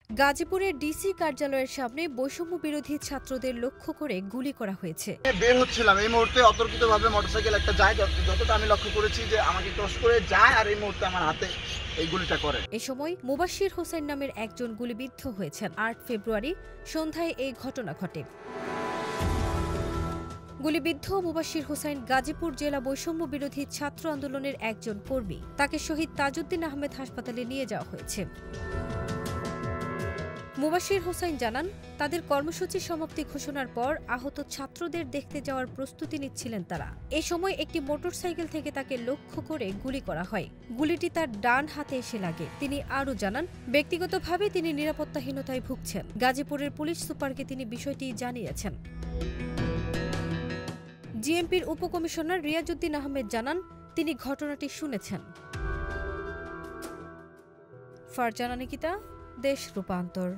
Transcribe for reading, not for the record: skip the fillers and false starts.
গাজীপুরের ডিসি কার্যালয়ের সামনে বৈষম্য বিরোধী ছাত্রদের লক্ষ্য করে গুলি করা হয়েছে। বের হচ্ছিলাম, এই মুহূর্তে অতর্কিতভাবে মোটরসাইকেল একটা যায়, যতটা আমি লক্ষ্য করেছি যে আমাকে ক্রস করে যায়, আর এই মুহূর্তে আমার হাতে এই গুলিটা করে। এ সময় মুবাশির হোসেন নামের একজন গুলিবিদ্ধ হয়েছেন। ৮ ফেব্রুয়ারি সন্ধ্যায় এই ঘটনা ঘটে। গুলিবিদ্ধ মুবাশির হোসেন গাজীপুর জেলা বৈষম্য বিরোধী ছাত্র আন্দোলনের একজন কর্মী। তাকে শহীদ তাজউদ্দিন আহমেদ হাসপাতালে নিয়ে যাওয়া হয়েছে। মুবাশির হোসেন জানান, তাদের কর্মসূচি সমাপ্তি ঘোষণার পর আহত ছাত্রদের দেখতে যাওয়ার প্রস্তুতি নিচ্ছিলেন তারা। এ সময় একটি মোটরসাইকেল থেকে তাকে লক্ষ্য করে গুলি করা হয়। গুলিটি তার ডান হাতে এসে লাগে। তিনি আরও জানান, ব্যক্তিগতভাবে তিনি নিরাপত্তাহীনতায় ভুগছেন। গাজীপুরের পুলিশ সুপারকে তিনি বিষয়টি জানিয়েছেন। জিএমপির উপকমিশনার রিয়াজউদ্দিন আহমেদ জানান, তিনি ঘটনাটি শুনেছেন। ফারজানা নিকিতা, দেশ রূপান্তর।